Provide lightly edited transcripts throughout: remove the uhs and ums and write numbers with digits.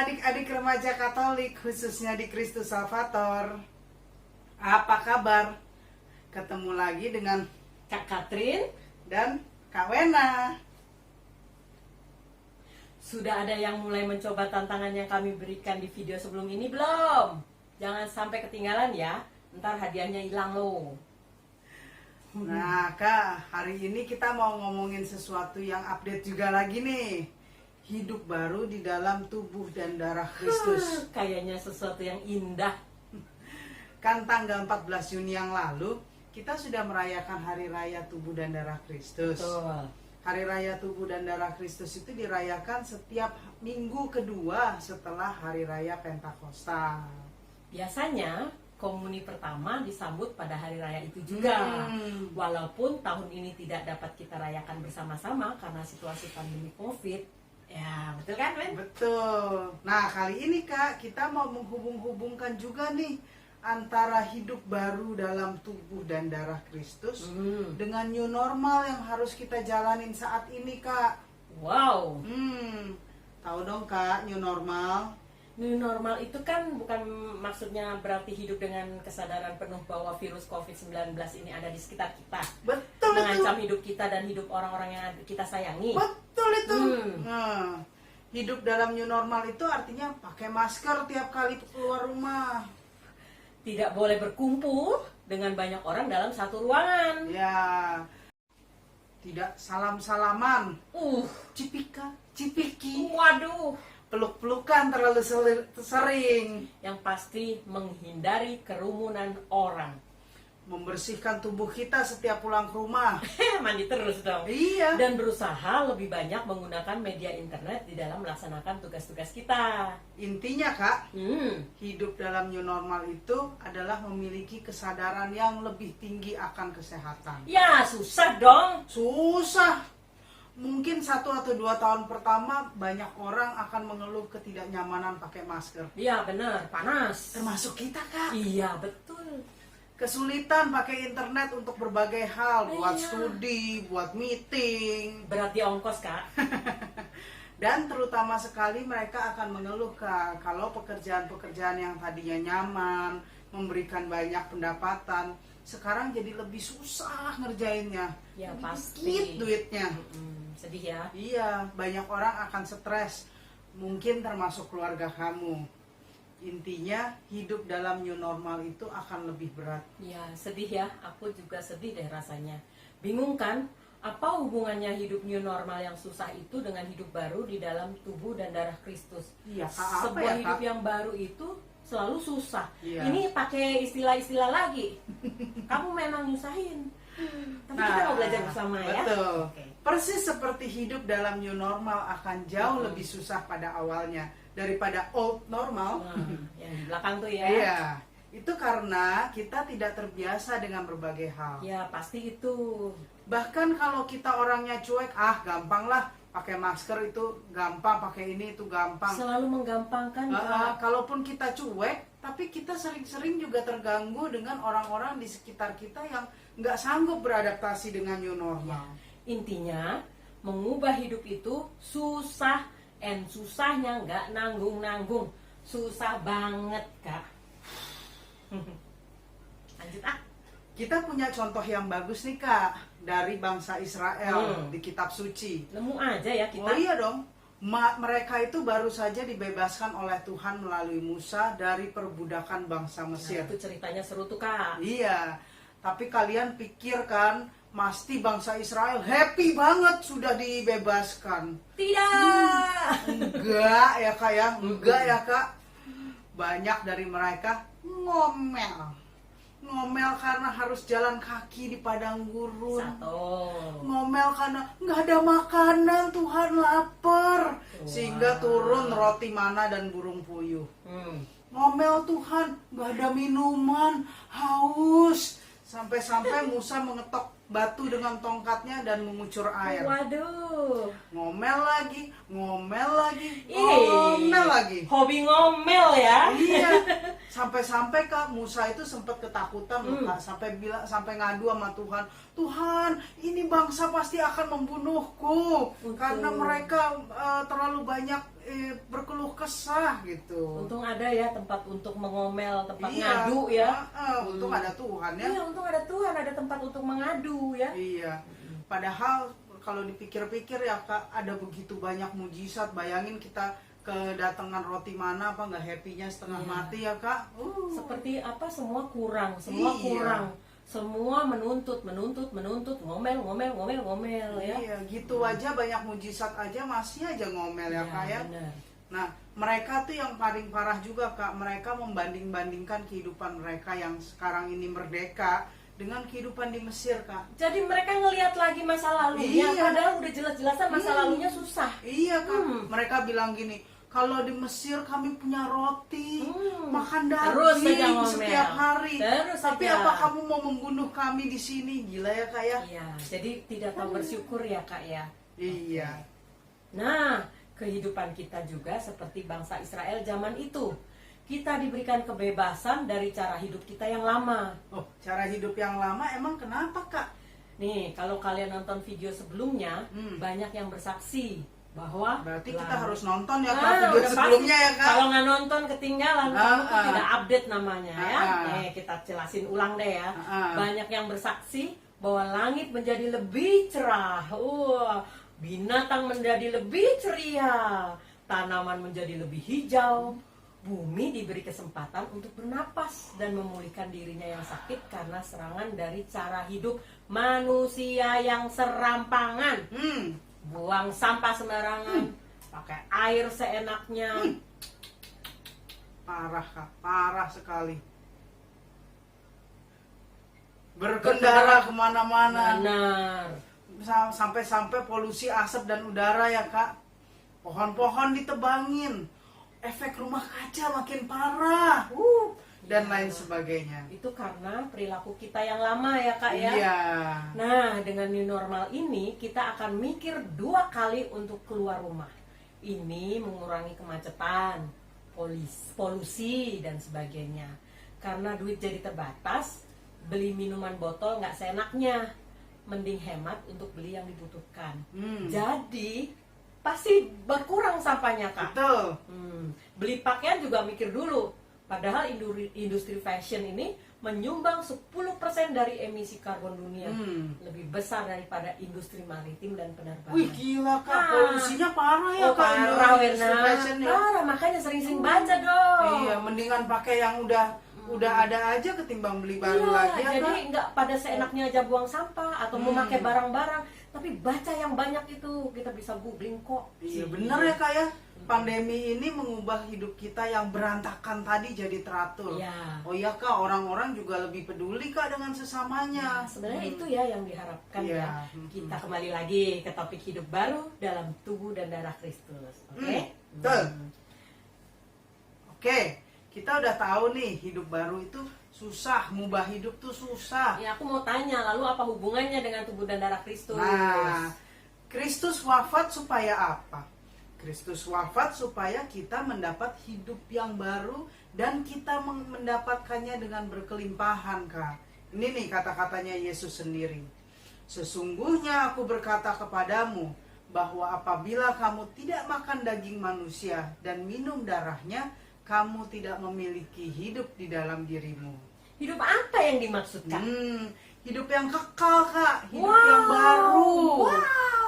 adik-adik remaja Katolik, khususnya di Kristus Salvator. Apa kabar? Ketemu lagi dengan Kak Katrin dan Kak Wena. Sudah ada yang mulai mencoba tantangan yang kami berikan di video sebelum ini belum? Jangan sampai ketinggalan ya, ntar hadiahnya hilang loh. Nah Kak, hari ini kita mau ngomongin sesuatu yang update juga lagi nih. Hidup baru di dalam tubuh dan darah Kristus. Kayaknya sesuatu yang indah. Kan tanggal 14 Juni yang lalu, kita sudah merayakan Hari Raya Tubuh dan Darah Kristus. Betul. Hari Raya Tubuh dan Darah Kristus itu dirayakan setiap minggu kedua setelah Hari Raya Pentakosta. Biasanya komuni pertama disambut pada hari raya itu juga. Walaupun tahun ini tidak dapat kita rayakan bersama-sama karena situasi pandemi COVID. Ya, betul kan, Men? Betul. Nah, kali ini Kak, kita mau menghubung-hubungkan juga nih antara hidup baru dalam tubuh dan darah Kristus dengan new normal yang harus kita jalanin saat ini, Kak. Wow. Tahu dong, Kak, new normal? New normal itu kan bukan maksudnya berarti hidup dengan kesadaran penuh bahwa virus COVID-19 ini ada di sekitar kita. Betul itu. Mengancam hidup kita dan hidup orang-orang yang kita sayangi. Betul itu. Nah, hidup dalam new normal itu artinya pakai masker tiap kali keluar rumah. Tidak boleh berkumpul dengan banyak orang dalam satu ruangan. Ya. Tidak salam-salaman. Cipika, cipiki. Waduh. Peluk-pelukan terlalu sering. Yang pasti menghindari kerumunan orang. Membersihkan tubuh kita setiap pulang ke rumah. Mandi terus dong. Iya. Dan berusaha lebih banyak menggunakan media internet di dalam melaksanakan tugas-tugas kita. Intinya Kak, hidup dalam new normal itu adalah memiliki kesadaran yang lebih tinggi akan kesehatan. Ya susah dong. Susah. Mungkin 1 atau 2 tahun pertama banyak orang akan mengeluh ketidaknyamanan pakai masker. Iya benar, panas. Termasuk kita Kak. Iya betul. Kesulitan pakai internet untuk berbagai hal, buat Iya. studi, buat meeting. Berarti ongkos, Kak. Dan terutama sekali mereka akan mengeluh Kak, kalau pekerjaan-pekerjaan yang tadinya nyaman, memberikan banyak pendapatan, sekarang jadi lebih susah ngerjainnya. Ya Lebih pasti. dikit duitnya. Sedih ya. Iya, banyak orang akan stres. Mungkin termasuk keluarga kamu. Intinya hidup dalam new normal itu akan lebih berat. Ya sedih ya. Aku juga sedih deh rasanya. Bingung kan? Apa hubungannya hidup new normal yang susah itu dengan hidup baru di dalam tubuh dan darah Kristus? Iya, Kak, apa Sebuah ya, hidup Kak? yang baru itu selalu susah. Iya. Ini pakai istilah-istilah lagi. Kamu memang nyusahin. Tapi kita mau belajar bersama ya. Betul. Oke. Persis seperti hidup dalam new normal akan jauh lebih susah pada awalnya daripada old normal. Yang di belakang tuh ya. Iya. Itu karena kita tidak terbiasa dengan berbagai hal. Ya pasti itu. Bahkan kalau kita orangnya cuek, gampang lah, pakai masker itu gampang, pakai ini itu gampang. Selalu menggampangkan. Kak. Kalaupun kita cuek, tapi kita sering-sering juga terganggu dengan orang-orang di sekitar kita yang nggak sanggup beradaptasi dengan new normal. Intinya mengubah hidup itu susah, susahnya nggak nanggung-nanggung, susah banget Kak. Lanjut Kita punya contoh yang bagus nih Kak, dari bangsa Israel di kitab suci. nemu aja ya kita. Oh iya dong, mereka itu baru saja dibebaskan oleh Tuhan melalui Musa dari perbudakan bangsa Nah, Mesir. itu ceritanya seru tuh Kak. Iya, tapi kalian pikirkan, pasti bangsa Israel happy banget sudah dibebaskan. Tidak. Enggak ya Kak ya, enggak ya Kak. Banyak dari mereka ngomel karena harus jalan kaki di padang gurun. Ngomel karena nggak ada makanan, Tuhan lapar. Sehingga turun roti mana dan burung puyuh. Ngomel Tuhan, nggak ada minuman, haus. Sampai-sampai Musa mengetok batu dengan tongkatnya dan mengucur air. Waduh. Ngomel lagi, ngomel lagi. Hobi ngomel ya. Iya. Sampai-sampai Kak Musa itu sempat ketakutan loh Kak, sampai ngadu sama Tuhan. Tuhan, ini bangsa pasti akan membunuhku karena mereka terlalu banyak berkeluh kesah gitu. Untung ada ya tempat untuk mengomel, tempat Iya, ngadu ya. untung ada Tuhan ya. Iya, untung ada Tuhan, ada tempat untuk mengadu ya. Iya. Padahal kalau dipikir-pikir ya Kak, ada begitu banyak mujizat. Bayangin kita kedatangan roti mana apa nggak happy-nya setengah Iya. mati ya Kak. Seperti apa, semua kurang, semua Iya. kurang. Semua menuntut, ngomel ya. Iya, gitu aja banyak mujizat aja masih aja ngomel ya Kak ya. Benar. Nah, mereka tuh yang paling parah juga Kak. Mereka membanding-bandingkan kehidupan mereka yang sekarang ini merdeka dengan kehidupan di Mesir Kak. Jadi mereka ngelihat lagi masa lalunya, Iya. padahal udah jelas-jelasan masa lalunya susah. Iya Kak, mereka bilang gini, kalau di Mesir kami punya roti, makan Terus saja daging ngomel. setiap hari. Terus Tapi saja. apa kamu mau membunuh kami di sini? Gila ya Kak ya? Iya, jadi tidak tahu bersyukur ya Kak ya. Iya. Nah, kehidupan kita juga seperti bangsa Israel zaman itu. Kita diberikan kebebasan dari cara hidup kita yang lama. Oh, cara hidup yang lama emang kenapa Kak? Nih, kalau kalian nonton video sebelumnya, banyak yang bersaksi bahwa Berarti kita lalu- harus nonton ya Kak Ah, video udah sebelumnya pasti. ya Kak? Kalau nggak nonton ketinggalan, kamu tuh Ah. tidak update namanya ya. Ah. Nih, kita jelasin ulang deh ya. Ah. Banyak yang bersaksi bahwa langit menjadi lebih cerah. Binatang menjadi lebih ceria. Tanaman menjadi lebih hijau. Bumi diberi kesempatan untuk bernapas dan memulihkan dirinya yang sakit karena serangan dari cara hidup manusia yang serampangan. Buang sampah sembarangan, pakai air seenaknya. Parah Kak, parah sekali. Berkendara kemana-mana. Benar. Sampai-sampai polusi asap dan udara ya Kak. Pohon-pohon ditebangin, efek rumah kaca makin parah, dan Iya. lain sebagainya. Itu karena perilaku kita yang lama ya Kak ya. Iya. Nah, dengan new normal ini kita akan mikir 2 kali untuk keluar rumah. Ini mengurangi kemacetan, polusi dan sebagainya. Karena duit jadi terbatas, beli minuman botol nggak seenaknya. Mending hemat untuk beli yang dibutuhkan. Jadi pasti berkurang sampahnya Kak. Betul. Beli pakaian juga mikir dulu. Padahal industri fashion ini menyumbang 10% dari emisi karbon dunia. Lebih besar daripada industri maritim dan penerbangan. Wih gila Kak, Ah. polusinya parah ya Kak. Parah Industri Werna. fashion ya. Parah, makanya sering-sering baca dong. Iya, mendingan pakai yang udah ada aja ketimbang beli baru lagi ya jadi Kak. nggak pada seenaknya aja buang sampah atau memakai barang-barang, tapi baca yang banyak itu, kita bisa googling kok. Iya bener ya Kak ya. Pandemi ini mengubah hidup kita yang berantakan tadi jadi teratur. Iya. Oh iya Kak, orang-orang juga lebih peduli Kak dengan sesamanya. Sebenarnya itu ya yang diharapkan Iya. ya. Kita kembali lagi ke topik hidup baru dalam tubuh dan darah Kristus. Oke? Betul. Oke, kita udah tahu nih hidup baru itu susah, ngubah hidup tuh susah. Ya, aku mau tanya, lalu apa hubungannya dengan tubuh dan darah Kristus? Nah, Kristus wafat supaya apa? Kristus wafat supaya kita mendapat hidup yang baru dan kita mendapatkannya dengan berkelimpahan, Kak. Ini nih kata-katanya Yesus sendiri. Sesungguhnya aku berkata kepadamu bahwa apabila kamu tidak makan daging manusia dan minum darahnya, kamu tidak memiliki hidup di dalam dirimu. Hidup apa yang dimaksudkan? Hidup yang kekal, Kak. Hidup Wow. yang baru. Wow.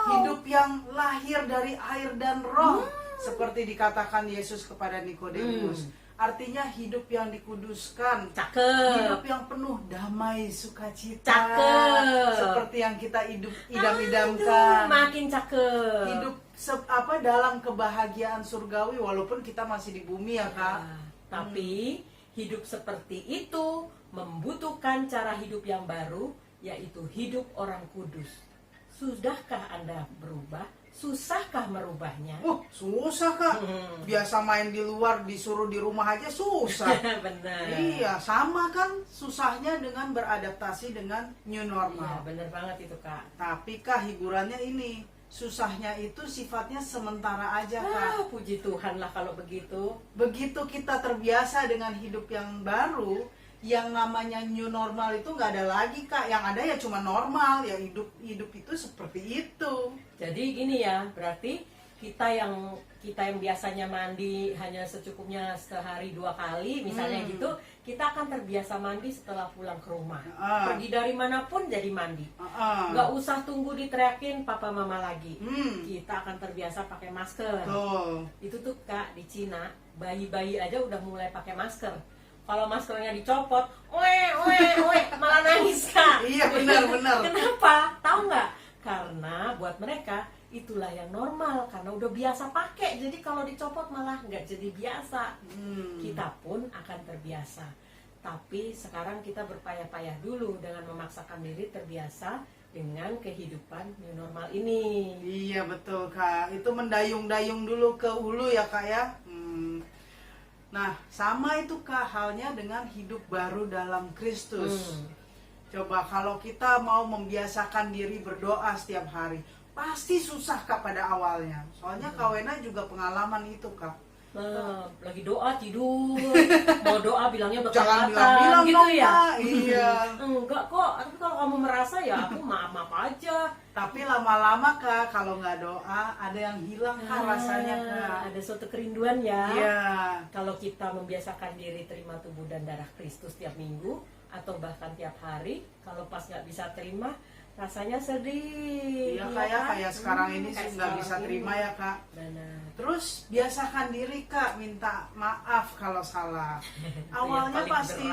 Hidup yang lahir dari air dan roh. Seperti dikatakan Yesus kepada Nikodemus. Artinya hidup yang dikuduskan. Cakep. Hidup yang penuh damai, sukacita. Cakep. Seperti yang kita Aduh, idam-idamkan. makin cakep. Hidup dalam kebahagiaan surgawi walaupun kita masih di bumi ya, Kak. Ya, tapi hidup seperti itu membutuhkan cara hidup yang baru, yaitu hidup orang kudus. Sudahkah Anda berubah? Susahkah merubahnya? Susah Kak. Biasa main di luar, disuruh di rumah aja susah. Benar. Iya, sama kan susahnya dengan beradaptasi dengan new Iya, normal. benar banget itu Kak. Tapi Kak, hiburannya ini, susahnya itu sifatnya sementara aja Kak. Puji Tuhan lah kalau begitu. Begitu kita terbiasa dengan hidup yang baru, yang namanya new normal itu nggak ada lagi Kak. Yang ada ya cuma normal, ya hidup itu seperti itu. Jadi gini ya, berarti kita yang biasanya mandi hanya secukupnya sehari 2 kali misalnya gitu, kita akan terbiasa mandi setelah pulang ke rumah. Pergi dari manapun jadi mandi. Nggak usah tunggu diteriakin papa mama lagi. Kita akan terbiasa pakai masker. Itu tuh Kak, di Cina bayi-bayi aja udah mulai pakai masker. Kalau maskernya dicopot, malah nangis Kak. Iya, benar. Kenapa? Tahu nggak? Karena buat mereka itulah yang normal, karena udah biasa pakai. Jadi kalau dicopot malah nggak jadi biasa. Kita pun akan terbiasa. Tapi sekarang kita berpayah-payah dulu dengan memaksakan diri terbiasa dengan kehidupan new normal ini. Iya betul Kak, itu mendayung-dayung dulu ke hulu ya Kak ya. Nah sama itu Kak halnya dengan hidup baru dalam Kristus. Coba kalau kita mau membiasakan diri berdoa setiap hari, pasti susah Kak pada awalnya. Soalnya Kak Wena juga pengalaman itu Kak. Lagi doa tidur, mau doa bilangnya Jangan berkelatan bilang gitu ya. Kak. Iya. Enggak kok, tapi kalau kamu merasa ya aku maaf aja. Tapi lama-lama Kak kalau nggak doa ada yang hilang Kak rasanya Kak. Ada suatu kerinduan ya. Iya. Kalau kita membiasakan diri terima tubuh dan darah Kristus tiap minggu atau bahkan tiap hari, kalau pas nggak bisa terima rasanya sedih. Iya kayak sekarang ini sih nggak bisa terima ya Kak. Benar. Terus biasakan diri Kak minta maaf kalau salah. Awalnya pasti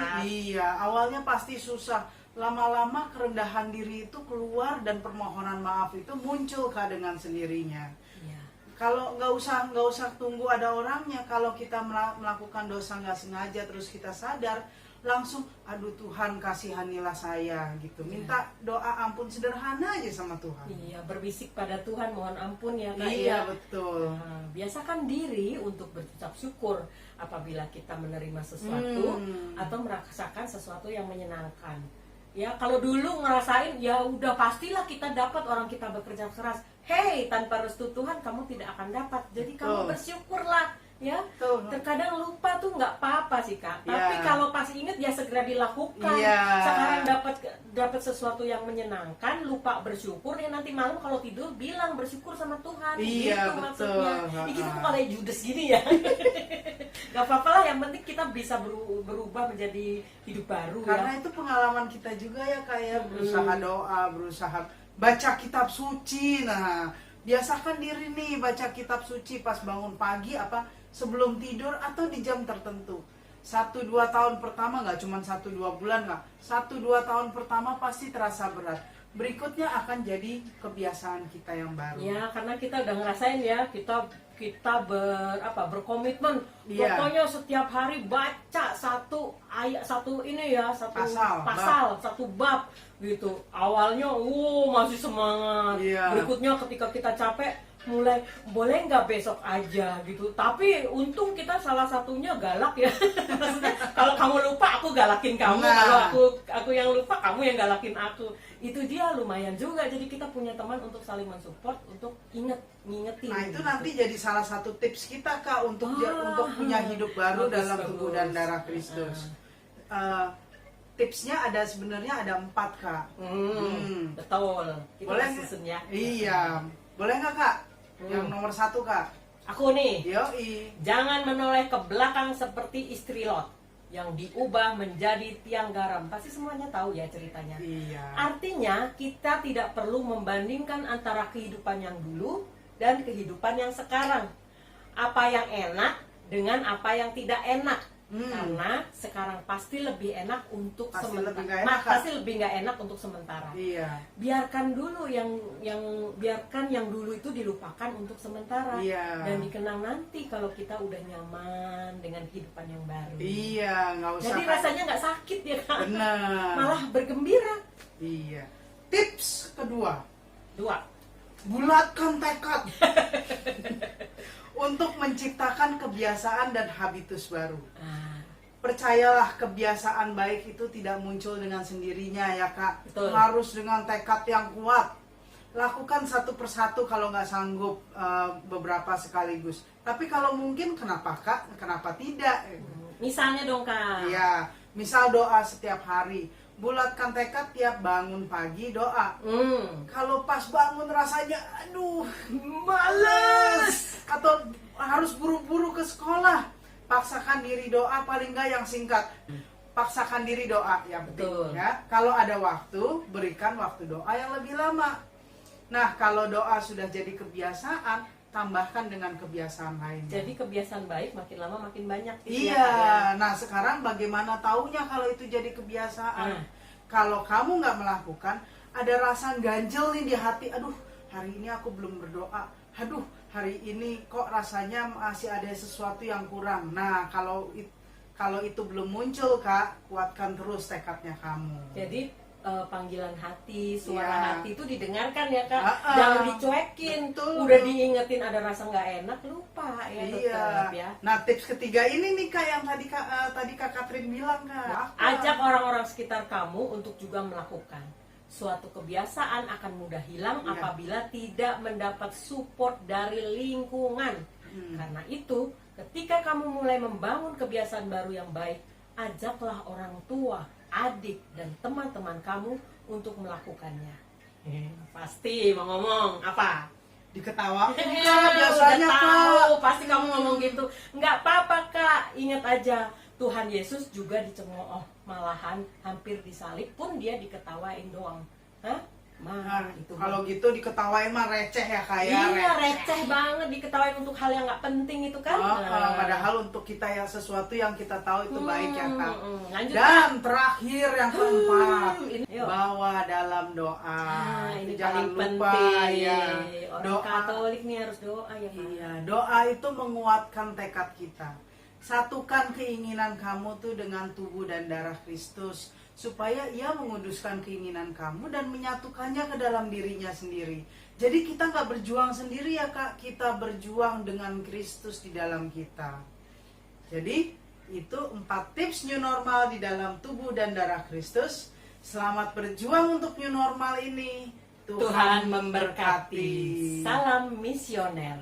awalnya pasti susah. Lama-lama kerendahan diri itu keluar dan permohonan maaf itu muncul Kak dengan sendirinya. Iya. Kalau nggak usah tunggu ada orangnya. Kalau kita melakukan dosa nggak sengaja terus kita sadar, langsung aduh Tuhan kasihanilah saya gitu. Minta doa ampun sederhana aja sama Tuhan. Iya, berbisik pada Tuhan mohon ampun ya Kak. Iya betul. Nah, biasakan diri untuk berucap syukur apabila kita menerima sesuatu atau merasakan sesuatu yang menyenangkan. Ya kalau dulu ngerasain ya udah pastilah kita dapat, orang kita bekerja keras. Hey, tanpa restu Tuhan kamu tidak akan dapat. Jadi kamu bersyukurlah. Ya, terkadang lupa tuh nggak apa-apa sih Kak. Tapi kalau pas inget ya segera dilakukan. Sekarang dapat sesuatu yang menyenangkan, lupa bersyukur ya nanti malam kalau tidur bilang bersyukur sama Tuhan. Iya gitu betul. Maksudnya. Gitu kok kayak judes gini ya. Gak apa-apa lah, yang penting kita bisa berubah menjadi hidup baru. Karena itu pengalaman kita juga ya kayak berusaha doa, berusaha baca kitab suci. Nah, biasakan diri nih baca kitab suci pas bangun pagi sebelum tidur atau di jam tertentu. 1-2 tahun pertama, nggak cuma 1-2 bulan Kak, 1-2 tahun pertama pasti terasa berat. Berikutnya akan jadi kebiasaan kita yang baru. Ya, karena kita udah ngerasain ya, kita berkomitmen. Pokoknya setiap hari baca satu ayat, satu pasal, satu bab gitu. Awalnya masih semangat. Berikutnya ketika kita capek mulai boleh nggak besok aja gitu. Tapi untung kita salah satunya galak ya. Maksudnya kalau kamu lupa aku galakin kamu, kalau aku yang lupa kamu yang galakin aku. Itu dia lumayan juga. Jadi kita punya teman untuk saling mensupport, untuk ngingetin. Nah, itu nanti jadi salah satu tips kita Kak untuk punya hidup baru dalam tubuh dan darah Kristus. Tipsnya sebenarnya ada 4 Kak. Betul. Kita Boleh susun ya. Iya. Boleh nggak Kak? Yang nomor 1 Kak. Aku nih. Yoi. Jangan menoleh ke belakang seperti istri Lot yang diubah menjadi tiang garam. Pasti semuanya tahu ya ceritanya. Iya. Artinya kita tidak perlu membandingkan antara kehidupan yang dulu dan kehidupan yang sekarang. Apa yang enak dengan apa yang tidak enak. Karena sekarang pasti lebih enak untuk sementara. Pasti lebih nggak enak untuk sementara. Iya. Biarkan dulu biarkan yang dulu itu dilupakan untuk sementara. Dan dikenang nanti kalau kita udah nyaman dengan kehidupan yang baru. Iya, nggak usah. Jadi rasanya nggak sakit ya Kak. Benar. Malah bergembira. Iya. Tips kedua. 2. Bulatkan tekad untuk menciptakan kebiasaan dan habitus baru. Percayalah, kebiasaan baik itu tidak muncul dengan sendirinya ya Kak. Betul. Harus dengan tekad yang kuat. Lakukan satu persatu kalau nggak sanggup beberapa sekaligus. Tapi kalau mungkin kenapa Kak? Kenapa tidak? Misalnya dong Kak. Iya, misal doa setiap hari. bulatkan tekad tiap bangun pagi doa. Hmm. Kalau pas bangun rasanya aduh Males. atau harus buru-buru ke sekolah, paksakan diri doa, paling nggak yang singkat. Paksakan diri doa yang penting. Betul. Ya. Kalau ada waktu, berikan waktu doa yang lebih lama. Nah, kalau doa sudah jadi kebiasaan, tambahkan dengan kebiasaan lain. Jadi kebiasaan baik makin lama makin banyak. Iya. Nah, sekarang bagaimana taunya kalau itu jadi kebiasaan? Kalau kamu nggak melakukan, ada rasa ganjel nih di hati. Aduh, hari ini aku belum berdoa. Aduh, hari ini kok rasanya masih ada sesuatu yang kurang. Nah, kalau itu belum muncul, Kak, kuatkan terus tekadnya kamu. Jadi panggilan hati, suara Iya. hati itu didengarkan ya Kak. Ah-ah. Jangan dicuekin. Betul. Udah diingetin ada rasa nggak enak, lupa ya tetap ya. Nah, tips ketiga ini nih, Kak, yang tadi Kak Katrin bilang, Kak. Ajak orang-orang sekitar kamu untuk juga melakukan. Suatu kebiasaan akan mudah hilang Iya. apabila tidak mendapat support dari lingkungan. Karena itu, ketika kamu mulai membangun kebiasaan baru yang baik, ajaklah orang tua, adik, dan teman-teman kamu untuk melakukannya. Pasti mau ngomong apa? Diketawain, Kak, Udah biasanya, tahu, Kak. pasti kamu ngomong gitu. Nggak apa-apa Kak, ingat aja Tuhan Yesus juga dicemooh, malahan hampir disalib pun dia diketawain doang. Hah? Nah, itu kalau gitu diketawain mah receh ya, Kak, ya. iya receh banget diketawain untuk hal yang nggak penting itu kan. Padahal untuk kita yang sesuatu yang kita tahu itu baik ya, Kak. Lanjut Kak. Dan terakhir yang keempat, Yuk. bawa dalam doa. Ini Jangan paling lupa penting. ya. Orang Doa. Katolik nih harus doa ya Kak. Iya, doa itu menguatkan tekad kita. Satukan keinginan kamu tuh dengan tubuh dan darah Kristus, supaya ia menguduskan keinginan kamu dan menyatukannya ke dalam dirinya sendiri. Jadi kita nggak berjuang sendiri ya Kak, kita berjuang dengan Kristus di dalam kita. Jadi itu 4 tips new normal di dalam tubuh dan darah Kristus. Selamat berjuang untuk new normal ini. Tuhan memberkati. Salam misioner.